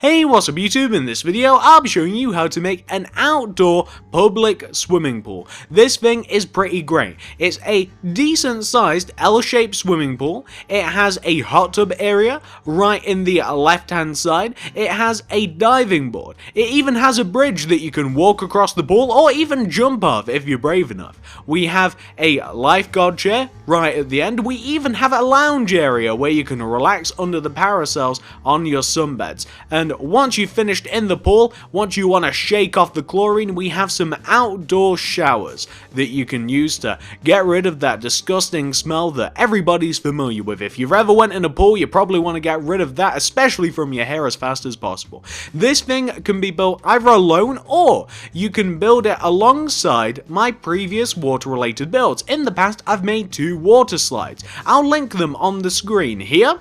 Hey, what's up YouTube? In this video, I'll be showing you how to make an outdoor public swimming pool. This thing is pretty great. It's a decent sized L-shaped swimming pool. It has a hot tub area right in the left hand side. It has a diving board. It even has a bridge that you can walk across the pool or even jump off if you're brave enough. We have a lifeguard chair right at the end. We even have a lounge area where you can relax under the parasols on your sunbeds. And once you've finished in the pool, once you want to shake off the chlorine, we have some outdoor showers that you can use to get rid of that disgusting smell that everybody's familiar with. If you've ever went in a pool, you probably want to get rid of that, especially from your hair, as fast as possible. This thing can be built either alone or you can build it alongside my previous water-related builds. In the past, I've made 2 water slides. I'll link them on the screen here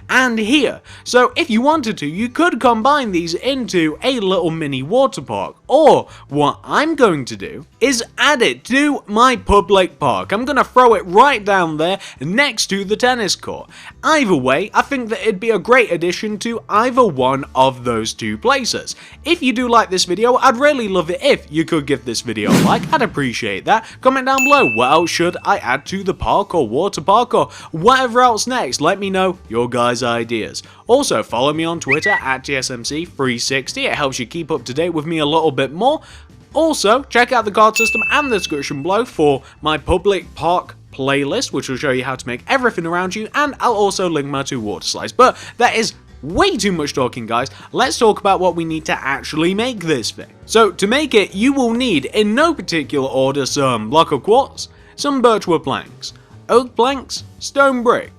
and here. So if you wanted to, you could combine these into a little mini water park. Or what I'm going to do is add it to my public park. I'm going to throw it right down there next to the tennis court. Either way, I think that it'd be a great addition to either one of those 2 places. If you do like this video, I'd really love it if you could give this video a like. I'd appreciate that. Comment down below, what else should I add to the park or water park or whatever else next. Let me know your guys' ideas. Also, follow me on Twitter at TSMC360. It helps you keep up to date with me a little bit more. Also, check out the card system and the description below for my public park playlist, which will show you how to make everything around you, and I'll also link my 2 water slides. But that is way too much talking, guys. Let's talk about what we need to actually make this thing. So to make it, you will need, in no particular order, some block of quartz, some birchwood planks, oak planks, stone brick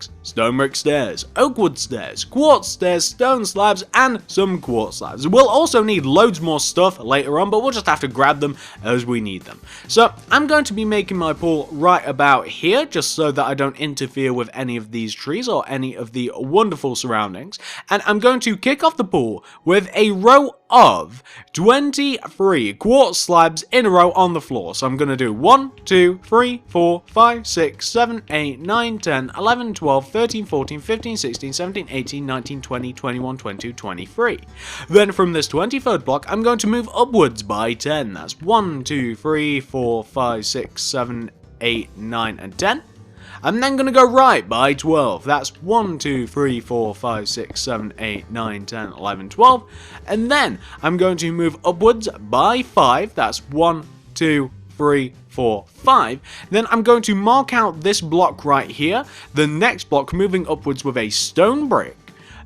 stairs, oak wood stairs, quartz stairs, stone slabs, and some quartz slabs. We'll also need loads more stuff later on, but we'll just have to grab them as we need them. So I'm going to be making my pool right about here, just so that I don't interfere with any of these trees or any of the wonderful surroundings. And I'm going to kick off the pool with a row of 23 quartz slabs in a row on the floor. So I'm going to do 1, 2, 3, 4, 5, 6, 7, 8, 9, 10, 11, 12, 13, 14, 15, 16, 17, 18, 19, 20, 21, 22, 23. Then from this 23rd block, I'm going to move upwards by 10. That's 1, 2, 3, 4, 5, 6, 7, 8, 9, and 10. I'm then going to go right by 12. That's 1, 2, 3, 4, 5, 6, 7, 8, 9, 10, 11, 12. And then I'm going to move upwards by 5. That's 1, 2, 3, 4, 5. Then I'm going to mark out this block right here. The next block moving upwards with a stone brick.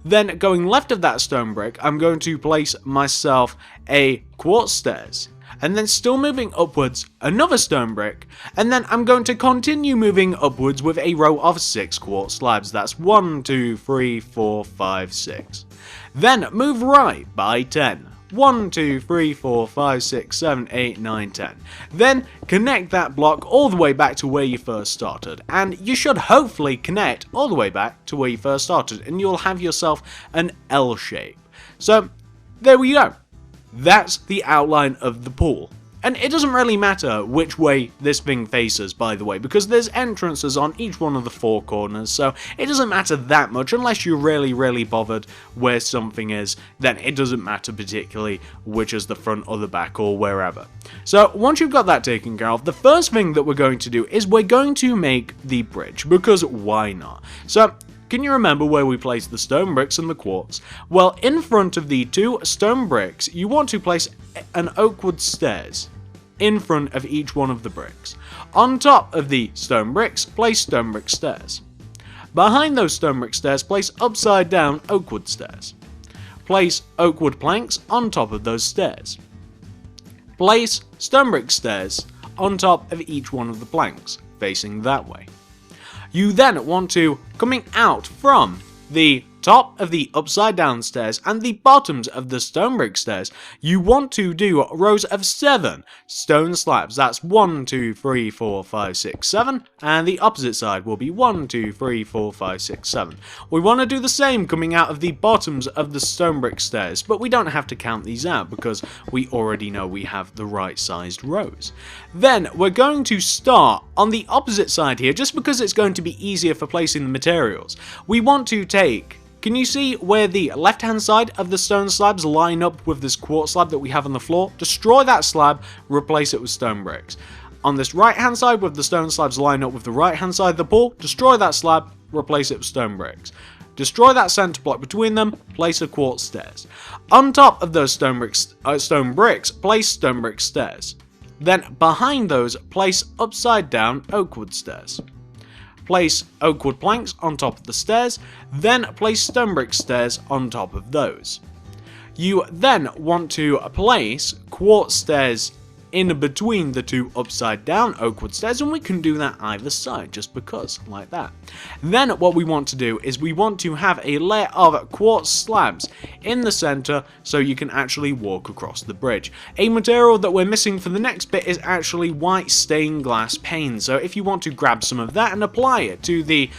Then going left of that stone brick, I'm going to place myself a quartz stairs. And then still moving upwards, another stone brick, and then I'm going to continue moving upwards with a row of 6 quartz slabs. That's 1, 2, 3, 4, 5, 6. Then move right by 10. 1, 2, 3, 4, 5, 6, 7, 8, 9, 10. Then connect that block all the way back to where you first started. And you should hopefully connect all the way back to where you first started, and you'll have yourself an L shape. So there we go. That's the outline of the pool. And it doesn't really matter which way this thing faces, by the way, because there's entrances on each one of the 4 corners, so it doesn't matter that much unless you're really bothered where something is. Then it doesn't matter particularly which is the front or the back or wherever. So once you've got that taken care of, the first thing that we're going to do is we're going to make the bridge, because why not? So can you remember where we placed the stone bricks and the quartz? Well, in front of the 2 stone bricks, you want to place an oak wood stairs in front of each one of the bricks. On top of the stone bricks, place stone brick stairs. Behind those stone brick stairs, place upside down oak wood stairs. Place oak wood planks on top of those stairs. Place stone brick stairs on top of each one of the planks, facing that way. You then want to, coming out from the top of the upside down stairs and the bottoms of the stone brick stairs, you want to do rows of 7 stone slabs. That's 1, 2, 3, 4, 5, 6, 7, and the opposite side will be 1, 2, 3, 4, 5, 6, 7. We want to do the same coming out of the bottoms of the stone brick stairs, but we don't have to count these out because we already know we have the right sized rows. Then we're going to start on the opposite side here, just because it's going to be easier for placing the materials. We want to take Can you see where the left hand side of the stone slabs line up with this quartz slab that we have on the floor? Destroy that slab, replace it with stone bricks. On this right hand side, with the stone slabs line up with the right hand side of the pool, destroy that slab, replace it with stone bricks. Destroy that center block between them, place a quartz stairs. On top of those stone bricks, place stone brick stairs. Then behind those, place upside down oakwood stairs. Place oakwood planks on top of the stairs, then place stone brick stairs on top of those. You then want to place quartz stairs in between the two upside down oakwood stairs, and we can do that either side just because, like that. Then what we want to do is we want to have a layer of quartz slabs in the center so you can actually walk across the bridge. A material that we're missing for the next bit is actually white stained glass pane, so if you want to grab some of that and apply it to the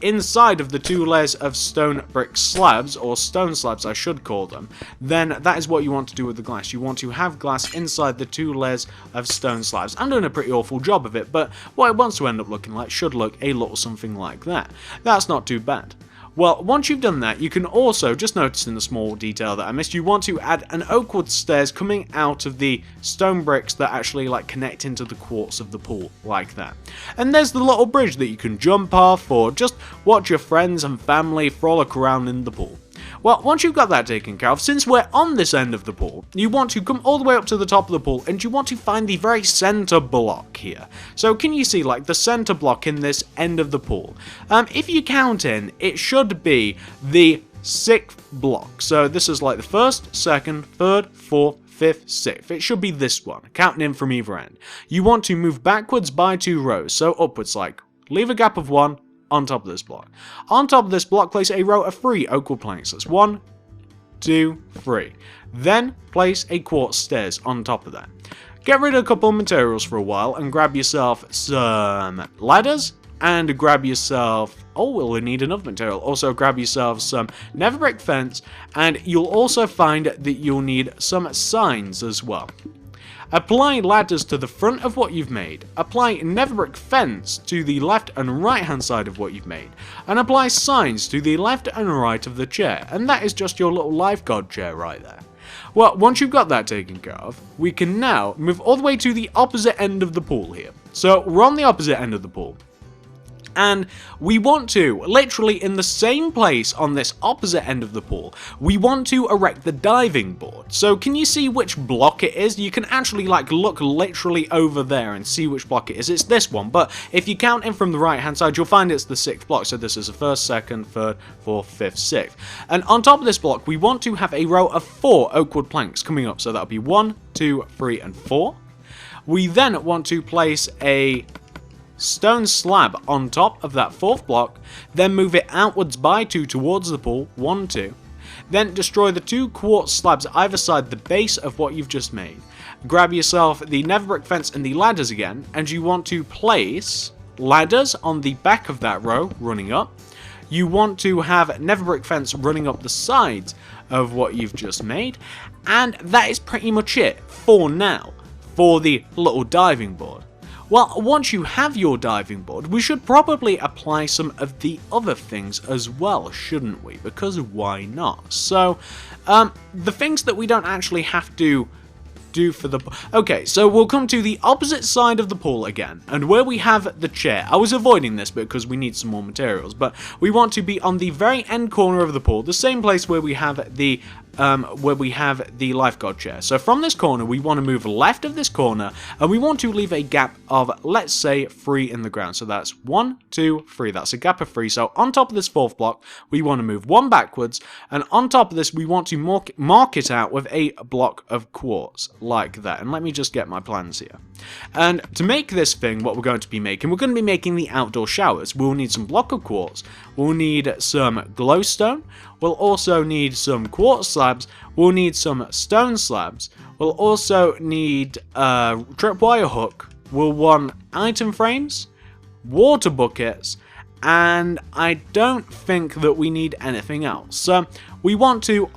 inside of the two layers of stone brick slabs, or stone slabs I should call them, then that is what you want to do with the glass. You want to have glass inside the two layers of stone slabs. I'm doing a pretty awful job of it, but what it wants to end up looking like should look a little something like that. That's not too bad. Well, once you've done that, you can also, just notice in the small detail that I missed, you want to add an oakwood stairs coming out of the stone bricks that actually connect into the quartz of the pool, like that. And there's the little bridge that you can jump off or just watch your friends and family frolic around in the pool. Well, once you've got that taken care of, since we're on this end of the pool, you want to come all the way up to the top of the pool and you want to find the very center block here. So can you see the center block in this end of the pool? If you count in, it should be the 6th block. So this is the 1st, 2nd, 3rd, 4th, 5th, 6th. It should be this one, counting in from either end. You want to move backwards by 2 rows, so upwards leave a gap of 1, on top of this block. On top of this block, place a row of 3 oakwood planks. That's 1, 2, 3. Then place a quartz stairs on top of that. Get rid of a couple of materials for a while and grab yourself some ladders and grab yourself, we'll need enough material. Also grab yourself some nether brick fence, and you'll also find that you'll need some signs as well. Apply ladders to the front of what you've made, apply nether brick fence to the left and right hand side of what you've made, and apply signs to the left and right of the chair, and that is just your little lifeguard chair right there. Well, once you've got that taken care of, we can now move all the way to the opposite end of the pool here. So we're on the opposite end of the pool. And we want to, literally in the same place on this opposite end of the pool, we want to erect the diving board. So can you see which block it is? You can actually look literally over there and see which block it is. It's this one, but if you count in from the right hand side, you'll find it's the 6th block. So this is the 1st, 2nd, 3rd, 4th, 5th, 6th. And on top of this block, we want to have a row of 4 oakwood planks coming up. So that'll be 1, 2, 3, and 4. We then want to place a stone slab on top of that 4th block, then move it outwards by 2 towards the pool, 1, 2. Then destroy the 2 quartz slabs either side the base of what you've just made. Grab yourself the nether brick fence and the ladders again, and you want to place ladders on the back of that row running up. You want to have nether brick fence running up the sides of what you've just made, and that is pretty much it for now for the little diving board. Well, once you have your diving board, we should probably apply some of the other things as well, shouldn't we? Because why not? So, the things that we don't actually have to do for the... Okay, so we'll come to the opposite side of the pool again, and where we have the chair. I was avoiding this because we need some more materials, but we want to be on the very end corner of the pool, the same place where we have the lifeguard chair. So from this corner, we want to move left of this corner, and we want to leave a gap of, let's say, 3 in the ground. So that's 1, 2, 3. That's a gap of 3. So on top of this 4th block, we want to move 1 backwards, and on top of this, we want to mark it out with a block of quartz, like that. And let me just get my plans here. And to make this thing, what we're going to be making the outdoor showers. We'll need some block of quartz. We'll need some glowstone. We'll also need some quartz slabs. We'll need some stone slabs. We'll also need a tripwire hook. We'll want item frames, water buckets, and I don't think that we need anything else. So we want to,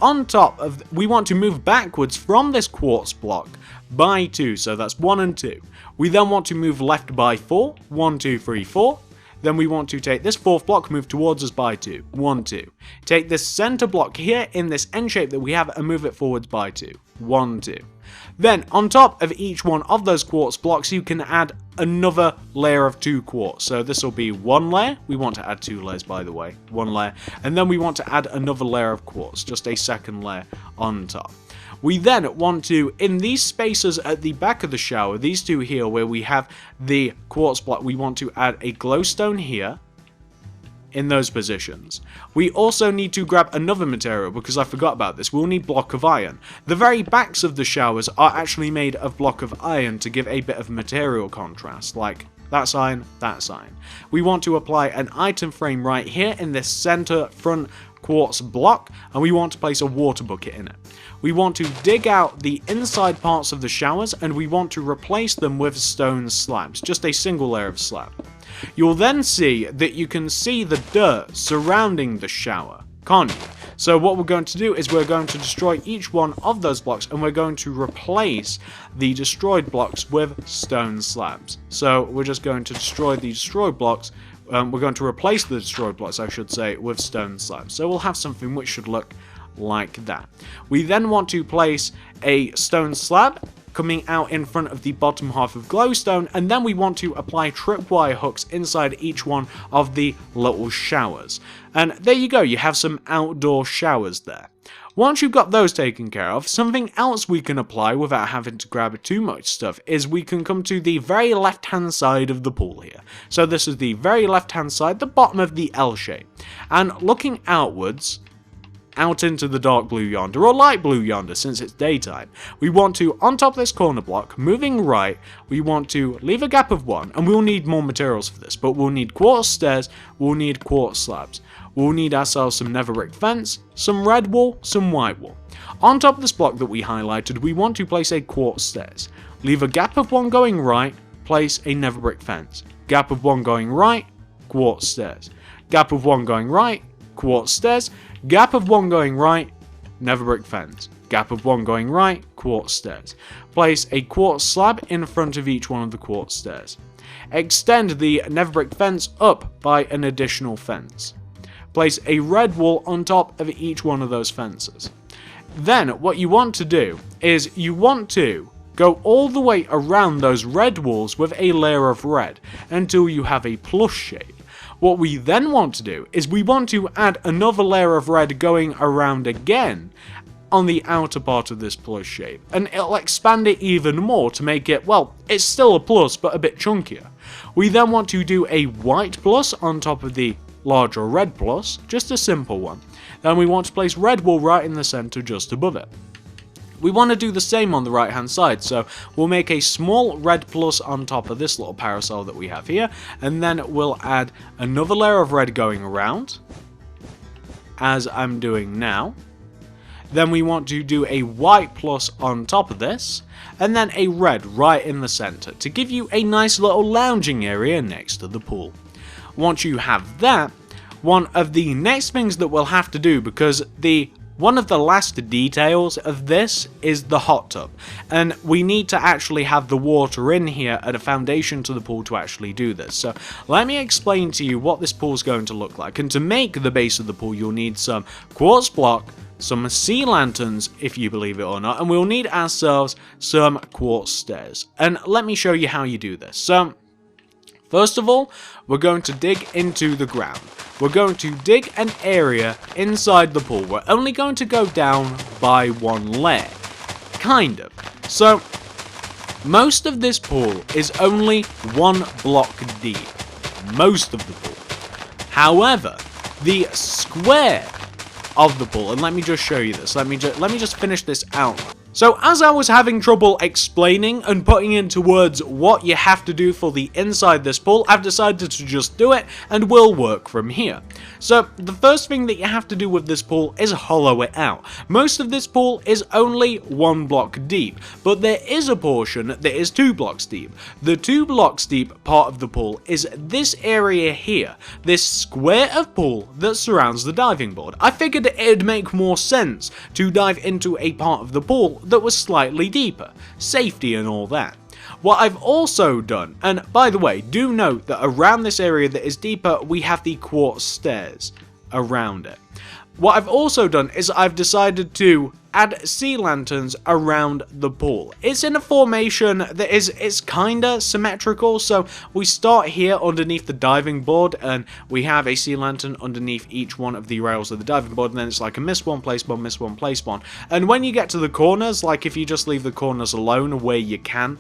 we want to move backwards from this quartz block by 2, so that's 1 and 2. We then want to move left by 4, 1, 2, 3, 4. Then we want to take this fourth block, move towards us by 2. 1, 2. Take this center block here in this N shape that we have and move it forwards by 2. 1, 2. Then, on top of each one of those quartz blocks, you can add another layer of 2 quartz. So this will be 1 layer. We want to add 2 layers, by the way. 1 layer. And then we want to add another layer of quartz, just a second layer on top. We then want to, in these spaces at the back of the shower, these two here where we have the quartz block, we want to add a glowstone here. In those positions. We also need to grab another material because I forgot about this. We'll need block of iron. The very backs of the showers are actually made of block of iron to give a bit of material contrast, like that's iron, that's iron. We want to apply an item frame right here in this center front quartz block, and we want to place a water bucket in it. We want to dig out the inside parts of the showers and we want to replace them with stone slabs, just a single layer of slab. You'll then see that you can see the dirt surrounding the shower, can't you? So what we're going to do is we're going to destroy each one of those blocks and we're going to replace the destroyed blocks with stone slabs. So we're just going to destroy the destroyed blocks. We're going to replace the destroyed blocks, I should say, with stone slabs. So we'll have something which should look like that. We then want to place a stone slab coming out in front of the bottom half of glowstone, and then we want to apply tripwire hooks inside each one of the little showers. And there you go, you have some outdoor showers there. Once you've got those taken care of, something else we can apply without having to grab too much stuff is we can come to the very left hand side of the pool here. So this is the very left hand side, the bottom of the L shape. And looking outwards, out into the dark blue yonder, or light blue yonder since it's daytime, we want to, on top of this corner block, moving right, we want to leave a gap of 1, and we'll need more materials for this, but we'll need quartz stairs, we'll need quartz slabs, we'll need ourselves some netherbrick fence, some red wool, some white wool. On top of this block that we highlighted, we want to place a quartz stairs. Leave a gap of 1 going right, place a netherbrick fence. Gap of 1 going right, quartz stairs. Gap of 1 going right, quartz stairs. Gap of 1 going right, netherbrick fence. Gap of 1 going right, quartz stairs. Place a quartz slab in front of each one of the quartz stairs. Extend the netherbrick fence up by an additional fence. Place a red wool on top of each one of those fences. Then what you want to do is you want to go all the way around those red walls with a layer of red until you have a plus shape. What we then want to do is we want to add another layer of red going around again on the outer part of this plus shape, and it'll expand it even more to make it, well, it's still a plus but a bit chunkier. We then want to do a white plus on top of the larger red plus, just a simple one. Then we want to place red wool right in the center just above it. We want to do the same on the right hand side, so we'll make a small red plus on top of this little parasol that we have here, and then we'll add another layer of red going around, as I'm doing now. Then we want to do a white plus on top of this, and then a red right in the center to give you a nice little lounging area next to the pool. Once you have that, one of the next things that we'll have to do, because one of the last details of this is the hot tub, and we need to actually have the water in here at a foundation to the pool to actually do this. So let me explain to you what this pool is going to look like, and to make the base of the pool you'll need some quartz block, some sea lanterns if you believe it or not, and we'll need ourselves some quartz stairs. And let me show you how you do this. So first of all, we're going to dig into the ground. We're going to dig an area inside the pool. We're only going to go down by 1 layer. Kind of. So, most of this pool is only 1 block deep. Most of the pool. However, the square of the pool, and let me just show you this. Let me just finish this out. So as I was having trouble explaining and putting into words what you have to do for the inside this pool, I've decided to just do it and we'll work from here. So the first thing that you have to do with this pool is hollow it out. Most of this pool is only 1 block deep, but there is a portion that is 2 blocks deep. The 2 blocks deep part of the pool is this area here, this square of pool that surrounds the diving board. I figured it'd make more sense to dive into a part of the pool that was slightly deeper, safety and all that. What I've also done, and by the way, do note that around this area that is deeper, we have the quartz stairs around it. What I've also done is I've decided to add sea lanterns around the pool. It's in a formation that it's kinda symmetrical, so we start here underneath the diving board and we have a sea lantern underneath each one of the rails of the diving board, and then it's like a miss one, place one, miss one, place one. And when you get to the corners, like if you just leave the corners alone where you can,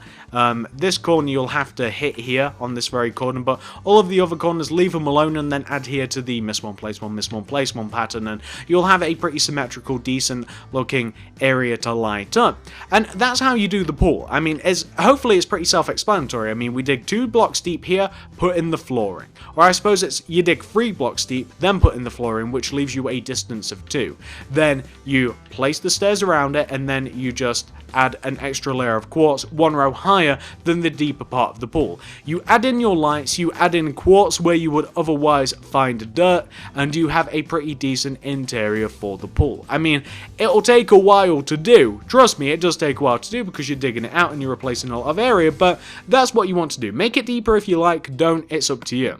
this corner you'll have to hit here on this very corner, but all of the other corners leave them alone and then adhere to the miss one, place one, miss one, place one pattern, and you'll have a pretty symmetrical, decent looking area to light up. And that's how you do the pool. I mean, hopefully it's pretty self-explanatory. I mean, we dig 2 blocks deep here, put in the flooring. Or I suppose it's you dig 3 blocks deep, then put in the flooring, which leaves you a distance of 2. Then you place the stairs around it, and then you just add an extra layer of quartz 1 row higher than the deeper part of the pool. You add in your lights, you add in quartz where you would otherwise find dirt, and you have a pretty decent interior for the pool. I mean, it'll take a while to do. Trust me, it does take a while to do because you're digging it out and you're replacing a lot of area, but that's what you want to do. Make it deeper if you like, don't, it's up to you.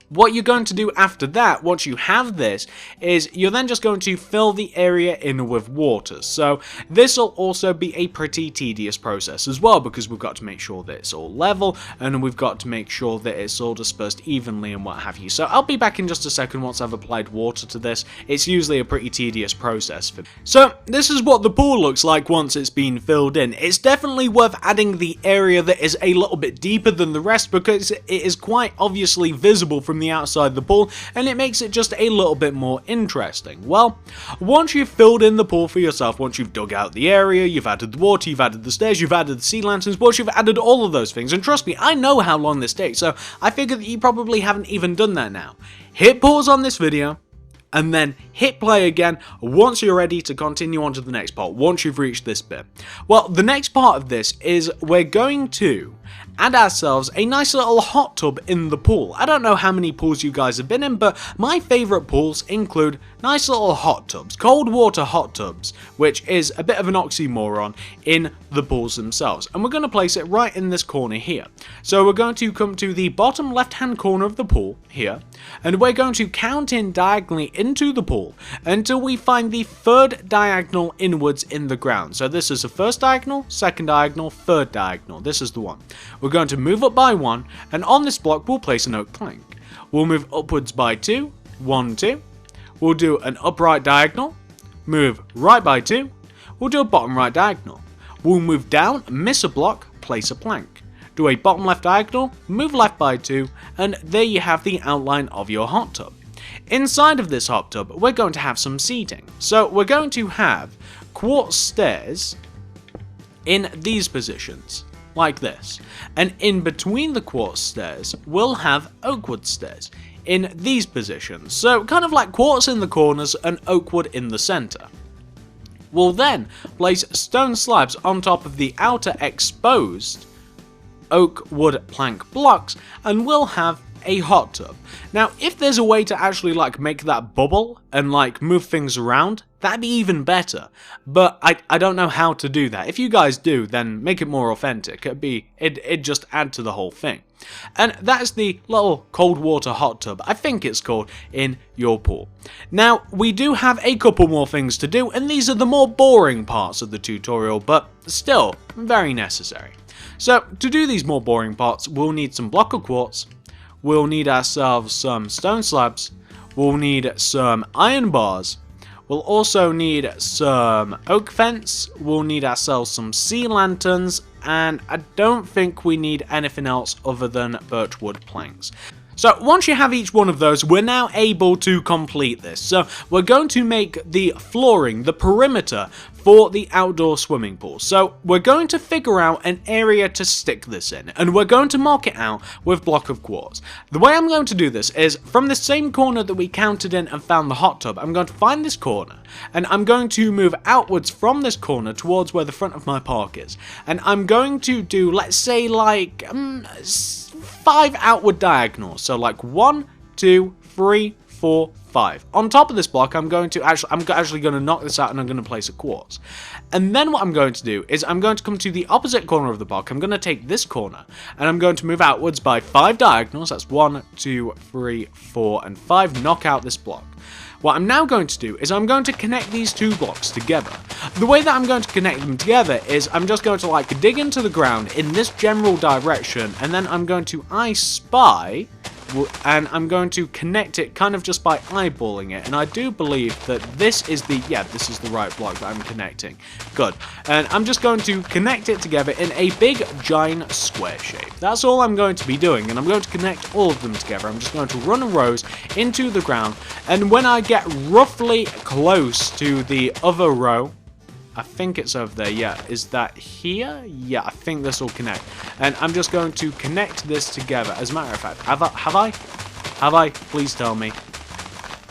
What you're going to do after that, once you have this, is you're then just going to fill the area in with water. So this will also be a pretty tedious process as well, because we've got to make sure that it's all level, and we've got to make sure that it's all dispersed evenly and what have you. So I'll be back in just a second once I've applied water to this. It's usually a pretty tedious process. So this is what the pool looks like once it's been filled in. It's definitely worth adding the area that is a little bit deeper than the rest, because it is quite obviously visible from the outside the pool, and it makes it just a little bit more interesting. Well, once you've filled in the pool for yourself, once you've dug out the area, you've added the water, you've added the stairs, you've added the sea lanterns, once you've added all of those things, and trust me, I know how long this takes, so I figure that you probably haven't even done that now. Hit pause on this video, and then hit play again once you're ready to continue on to the next part, once you've reached this bit. Well, the next part of this is we're going to add ourselves a nice little hot tub in the pool. I don't know how many pools you guys have been in, but my favourite pools include nice little hot tubs, cold water hot tubs, which is a bit of an oxymoron in the pools themselves. And we're going to place it right in this corner here. So we're going to come to the bottom left hand corner of the pool here, and we're going to count in diagonally into the pool until we find the 3rd diagonal inwards in the ground. So this is the 1st diagonal, 2nd diagonal, 3rd diagonal. This is the one. We're going to move up by 1, and on this block we'll place an oak plank. We'll move upwards by 2, 1, 2. We'll do an upright diagonal, move right by 2. We'll do a bottom right diagonal. We'll move down, miss a block, place a plank. Do a bottom left diagonal, move left by 2, and there you have the outline of your hot tub. Inside of this hot tub, we're going to have some seating. So we're going to have quartz stairs in these positions, like this. And in between the quartz stairs, we'll have oakwood stairs in these positions. So kind of like quartz in the corners and oakwood in the center. We'll then place stone slabs on top of the outer exposed oak wood plank blocks, and we'll have a hot tub. Now, if there's a way to actually like make that bubble and like move things around, that'd be even better. But I don't know how to do that. If you guys do, then make it more authentic. It'd just add to the whole thing. And that's the little cold water hot tub, I think it's called, in your pool. Now, we do have a couple more things to do, and these are the more boring parts of the tutorial, but still very necessary. So, to do these more boring parts, we'll need some block of quartz, we'll need ourselves some stone slabs, we'll need some iron bars, we'll also need some oak fence, we'll need ourselves some sea lanterns, and I don't think we need anything else other than birchwood planks. So once you have each one of those, we're now able to complete this. So we're going to make the flooring, the perimeter, for the outdoor swimming pool. So we're going to figure out an area to stick this in, and we're going to mark it out with block of quartz. The way I'm going to do this is from the same corner that we counted in and found the hot tub, I'm going to find this corner, and I'm going to move outwards from this corner towards where the front of my park is. And I'm going to do, let's say, like 5 outward diagonals. So like 1, 2, 3, 4, 5. On top of this block, I'm actually going to knock this out and I'm going to place a quartz. And then what I'm going to do is I'm going to come to the opposite corner of the block. I'm going to take this corner and I'm going to move outwards by 5 diagonals. That's 1, 2, 3, 4, and 5. Knock out this block. What I'm now going to do is I'm going to connect these 2 blocks together. The way that I'm going to connect them together is I'm just going to like dig into the ground in this general direction, and then I'm going to I Spy, and I'm going to connect it kind of just by eyeballing it, and I do believe that this is the right block that I'm connecting. Good. And I'm just going to connect it together in a big giant square shape. That's all I'm going to be doing, and I'm going to connect all of them together. I'm just going to run rows into the ground, and when I get roughly close to the other row, I think it's over there, yeah. Is that here? Yeah, I think this will connect. And I'm just going to connect this together. As a matter of fact, have I? Please tell me.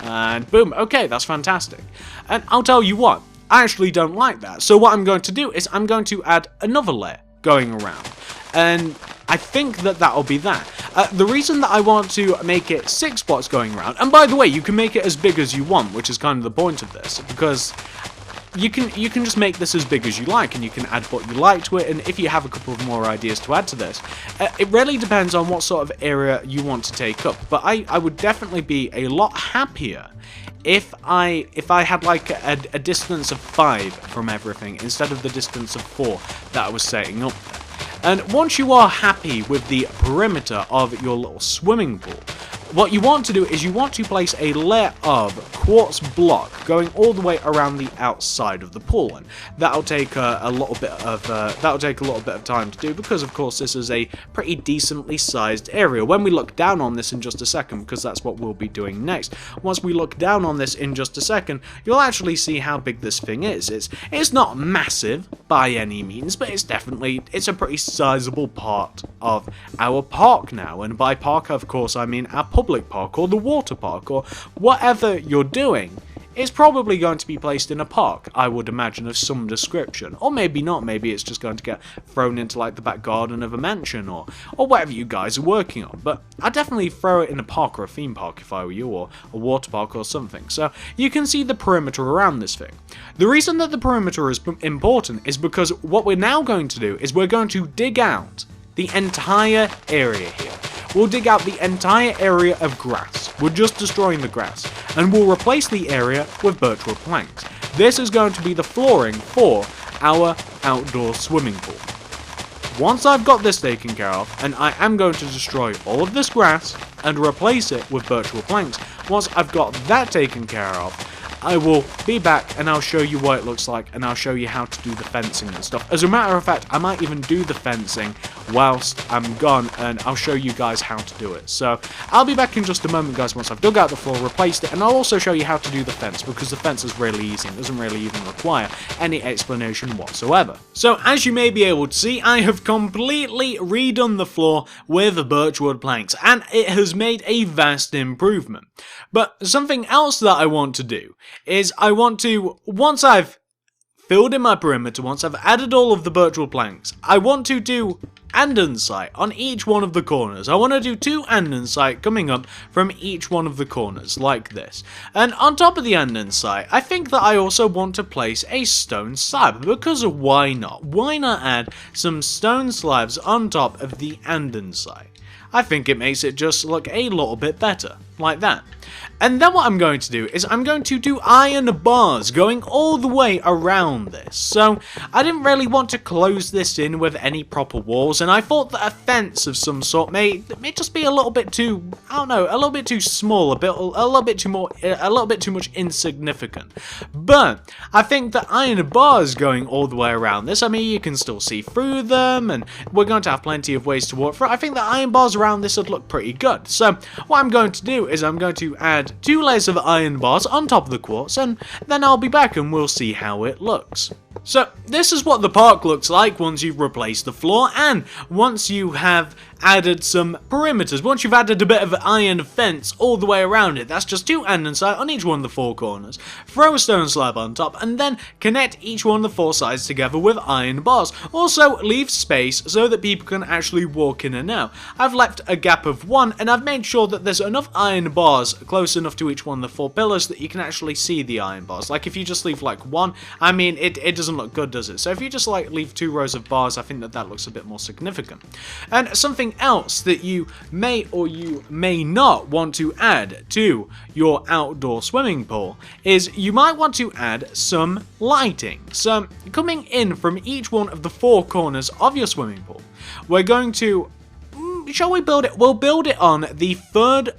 And boom, okay, that's fantastic. And I'll tell you what, I actually don't like that. So what I'm going to do is I'm going to add another layer going around. And I think that that'll be that. The reason that I want to make it 6 blocks going around, and by the way, you can make it as big as you want, which is kind of the point of this, because you can just make this as big as you like, and you can add what you like to it, and if you have a couple of more ideas to add to this, it really depends on what sort of area you want to take up. But I would definitely be a lot happier if I had like a distance of 5 from everything instead of the distance of 4 that I was setting up there. And once you are happy with the perimeter of your little swimming pool, what you want to do is you want to place a layer of quartz block going all the way around the outside of the pool, and that'll take a little bit of time to do, because of course this is a pretty decently sized area. When we look down on this in just a second, because that's what we'll be doing next, once we look down on this in just a second, you'll actually see how big this thing is. It's not massive by any means, but it's a pretty sizable part of our park now, and by park of course I mean our public park or the water park or whatever you're doing. It's probably going to be placed in a park, I would imagine, of some description. Or maybe not, maybe it's just going to get thrown into like the back garden of a mansion or whatever you guys are working on. But I'd definitely throw it in a park or a theme park if I were you, or a water park or something. So you can see the perimeter around this thing. The reason that the perimeter is important is because what we're now going to do is we're going to dig out the entire area here. We'll dig out the entire area of grass. We're just destroying the grass. And we'll replace the area with birchwood planks. This is going to be the flooring for our outdoor swimming pool. Once I've got this taken care of, and I am going to destroy all of this grass and replace it with birchwood planks, once I've got that taken care of, I will be back and I'll show you what it looks like, and I'll show you how to do the fencing and stuff. As a matter of fact, I might even do the fencing whilst I'm gone, and I'll show you guys how to do it. So I'll be back in just a moment, guys, once I've dug out the floor, replaced it, and I'll also show you how to do the fence, because the fence is really easy and doesn't really even require any explanation whatsoever. So as you may be able to see, I have completely redone the floor with birchwood planks, and it has made a vast improvement. But something else that I want to do is I want to, once I've filled in my perimeter, once I've added all of the birchwood planks, I want to do andesite on each one of the corners. I want to do 2 andesite coming up from each one of the corners, like this. And on top of the andesite, I think that I also want to place a stone slab, because why not? Why not add some stone slabs on top of the andesite? I think it makes it just look a little bit better, like that. And then what I'm going to do is I'm going to do iron bars going all the way around this. So I didn't really want to close this in with any proper walls, and I thought that a fence of some sort may just be a little bit too, I don't know, a little bit too small, a little bit too much insignificant. But I think that iron bars going all the way around this, I mean, you can still see through them, and we're going to have plenty of ways to walk through. I think that iron bars around this would look pretty good. So what I'm going to do is I'm going to add 2 layers of iron bars on top of the quartz, and then I'll be back and we'll see how it looks. So this is what the park looks like once you've replaced the floor, and once you have added some perimeters. Once you've added a bit of iron fence all the way around it, that's just 2 andesite on each one of the 4 corners. Throw a stone slab on top and then connect each one of the 4 sides together with iron bars. Also leave space so that people can actually walk in and out. I've left a gap of 1 and I've made sure that there's enough iron bars close enough to each one of the 4 pillars that you can actually see the iron bars. Like if you just leave like 1, I mean it doesn't look good, does it? So if you just like leave 2 rows of bars, I think that looks a bit more significant. And something else that you may or you may not want to add to your outdoor swimming pool is you might want to add some lighting. So coming in from each one of the 4 corners of your swimming pool, we're going to, shall we build it? We'll build it on the 4th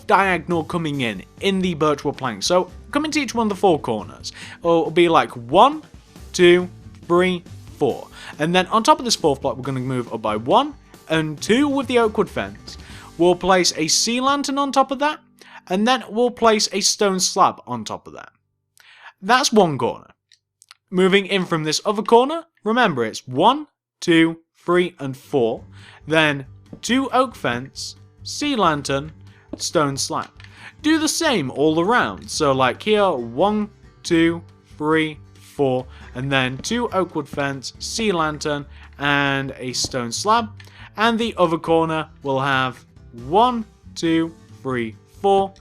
diagonal coming in the virtual plank. So come into each one of the 4 corners. It'll be like 1, 2, 3, 4. And then on top of this 4th block, we're going to move up by 1 and 2 with the oak wood fence. We'll place a sea lantern on top of that, and then we'll place a stone slab on top of that. That's one corner. Moving in from this other corner, remember it's 1, 2, 3, and 4. Then 2 oak fence, sea lantern, stone slab. Do the same all around. So like here, 1, 2, 3, 4, and then 2 oak wood fence, sea lantern, and a stone slab. And the other corner will have 1, 2, 3, 4,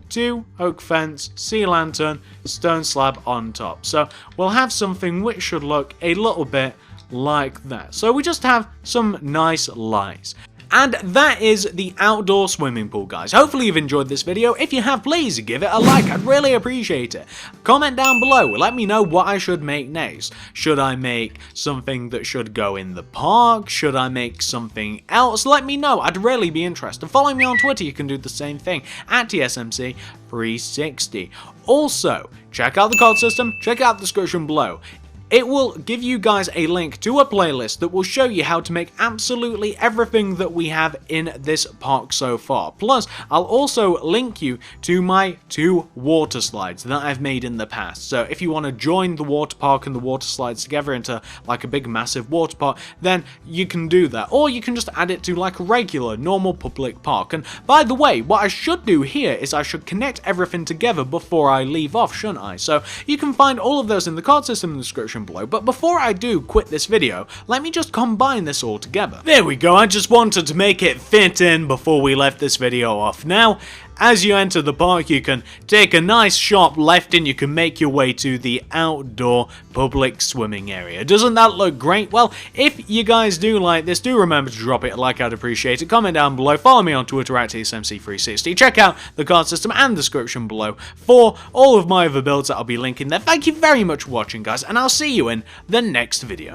2 oak fence, sea lantern, stone slab on top. So we'll have something which should look a little bit like that. So we just have some nice lights. And that is the outdoor swimming pool, guys. Hopefully you've enjoyed this video. If you have, please give it a like. I'd really appreciate it. Comment down below. Let me know what I should make next. Should I make something that should go in the park? Should I make something else? Let me know. I'd really be interested. Follow me on Twitter. You can do the same thing at TSMC 360. Also, check out the card system. Check out the description below. It will give you guys a link to a playlist that will show you how to make absolutely everything that we have in this park so far. Plus, I'll also link you to my 2 water slides that I've made in the past. So if you want to join the water park and the water slides together into like a big massive water park, then you can do that. Or you can just add it to like a regular, normal public park. And by the way, what I should do here is I should connect everything together before I leave off, shouldn't I? So you can find all of those in the card system in the description below, but before I do quit this video, let me just combine this all together. There we go, I just wanted to make it fit in before we left this video off. Now, as you enter the park, you can take a nice sharp left and you can make your way to the outdoor public swimming area. Doesn't that look great? Well, if you guys do like this, do remember to drop it a like, I'd appreciate it. Comment down below, follow me on Twitter at TSMC360. Check out the card system and the description below for all of my other builds that I'll be linking there. Thank you very much for watching, guys, and I'll see you in the next video.